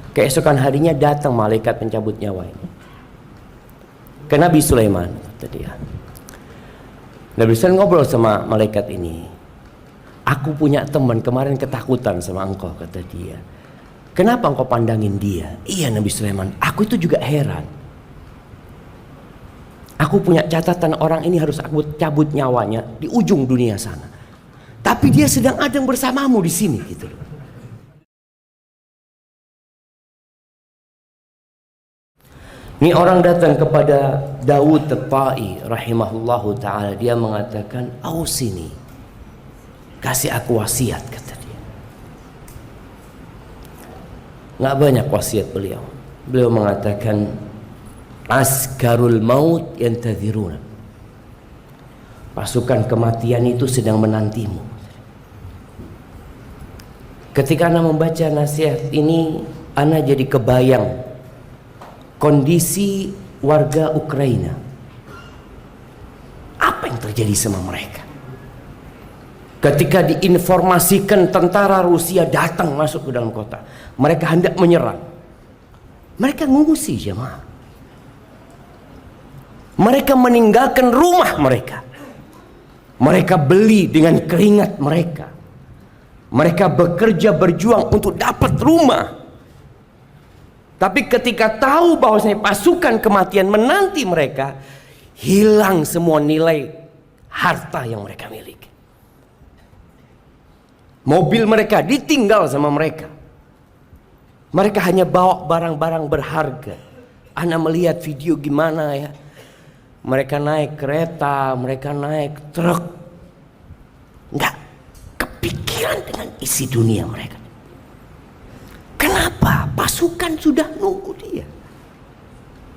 Keesokan harinya datang malaikat pencabut nyawa ini ke Nabi Sulaiman, kata dia. Nabi Sulaiman ngobrol sama malaikat ini. Aku punya teman kemarin ketakutan sama engkau, kata dia. Kenapa engkau pandangin dia? Iya Nabi Sulaiman, aku itu juga heran. Aku punya catatan orang ini harus aku cabut nyawanya di ujung dunia sana. Tapi dia sedang ada bersamamu di sini gitu loh. Ini orang datang kepada Daud At-Tai rahimahullahu ta'ala. Dia mengatakan, ausini, kasih aku wasiat, kata dia. Nggak banyak wasiat beliau. Beliau mengatakan, askarul maut yantadhiruna, pasukan kematian itu sedang menantimu. Ketika Ana membaca nasihat ini, Ana jadi kebayang kondisi warga Ukraina. Apa yang terjadi sama mereka ketika diinformasikan tentara Rusia datang masuk ke dalam kota? Mereka hendak menyerang. Mereka mengungsi, jemaah. Mereka meninggalkan rumah mereka. Mereka beli dengan keringat mereka. Mereka bekerja berjuang untuk dapat rumah. Tapi ketika tahu bahwasanya pasukan kematian menanti mereka, hilang semua nilai harta yang mereka miliki. Mobil mereka ditinggal sama mereka. Mereka hanya bawa barang-barang berharga. Ana melihat video gimana ya. Mereka naik kereta, mereka naik truk. Enggak kepikiran dengan isi dunia mereka. Kenapa? Pasukan sudah nunggu dia.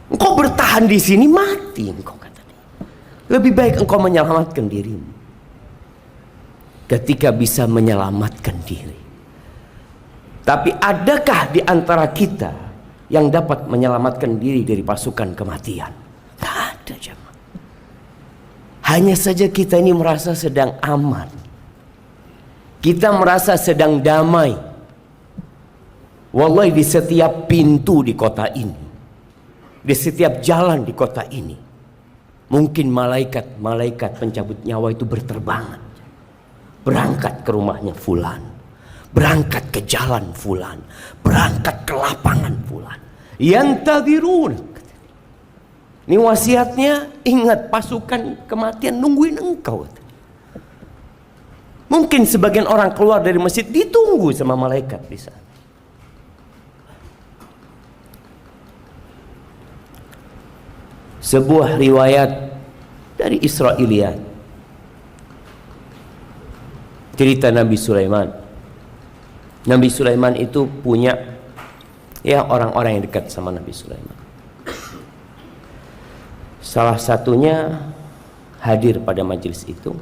Engkau bertahan di sini mati, engkau, kata dia. Lebih baik engkau menyelamatkan dirimu. Ketika bisa menyelamatkan diri. Tapi adakah di antara kita yang dapat menyelamatkan diri dari pasukan kematian? Tak ada, jemaah. Hanya saja kita ini merasa sedang aman. Kita merasa sedang damai. Wallahi, di setiap pintu di kota ini, di setiap jalan di kota ini, mungkin malaikat pencabut nyawa itu berterbangan. Berangkat ke rumahnya fulan, berangkat ke jalan fulan, berangkat ke lapangan fulan. Yantadhirun. Ini wasiatnya, ingat pasukan kematian nungguin engkau. Mungkin sebagian orang keluar dari masjid ditunggu sama malaikat bisa. Sebuah riwayat dari Israiliyat, cerita Nabi Sulaiman. Nabi Sulaiman itu punya ya orang-orang yang dekat sama Nabi Sulaiman. Salah satunya hadir pada majelis itu.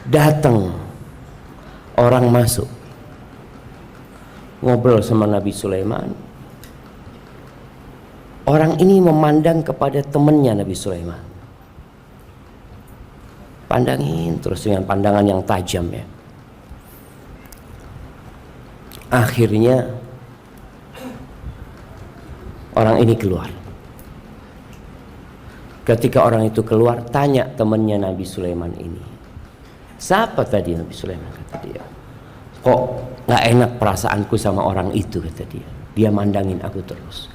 Datang orang masuk ngobrol sama Nabi Sulaiman. Orang ini memandang kepada temannya Nabi Sulaiman. Pandangin terus dengan pandangan yang tajam ya. Akhirnya orang ini keluar. Ketika orang itu keluar, tanya temannya Nabi Sulaiman ini, siapa tadi Nabi Sulaiman? Kata dia, kok gak enak perasaanku sama orang itu, kata dia. Dia mandangin aku terus.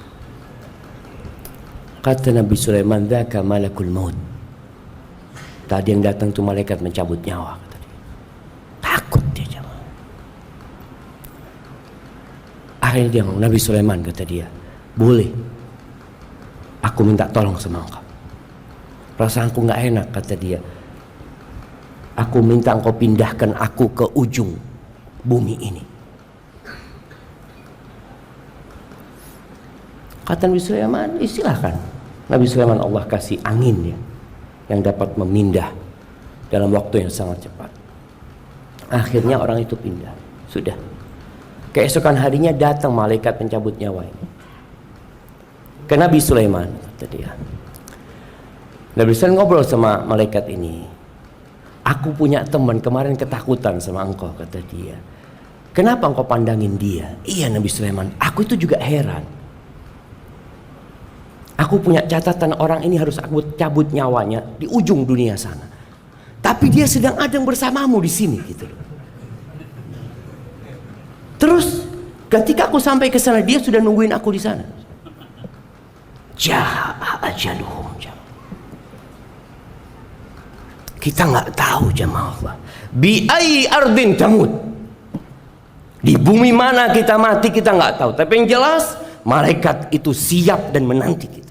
Kata Nabi Sulaiman, dzaka malakul maut. Tadi yang datang tuh malaikat mencabut nyawa, kata dia. Takut dia, jemaah. Akhirnya dia ngomong, Nabi Sulaiman, kata dia, boleh aku minta tolong sama engkau. Perasaanku gak enak, kata dia. Aku minta engkau pindahkan aku ke ujung bumi ini. Kata Nabi Sulaiman, silahkan. Nabi Sulaiman Allah kasih angin ya, yang dapat memindah dalam waktu yang sangat cepat. Akhirnya orang itu pindah. Sudah. Keesokan harinya datang malaikat pencabut nyawa ini ke Nabi Sulaiman, kata dia. Nabi Sulaiman ngobrol sama malaikat ini. Aku punya teman kemarin ketakutan sama engkau, kata dia. Kenapa engkau pandangin dia? Iya Nabi Sulaiman, aku itu juga heran. Aku punya catatan orang ini harus aku cabut nyawanya di ujung dunia sana. Tapi dia sedang ada bersamamu di sini gitu loh. Terus ketika aku sampai ke sana dia sudah nungguin aku di sana. Jaa ajaluhum. Kita nggak tahu jemaah Allah. Bi ayyi ardin tamut. Di bumi mana kita mati kita nggak tahu. Tapi yang jelas malaikat itu siap dan menanti kita.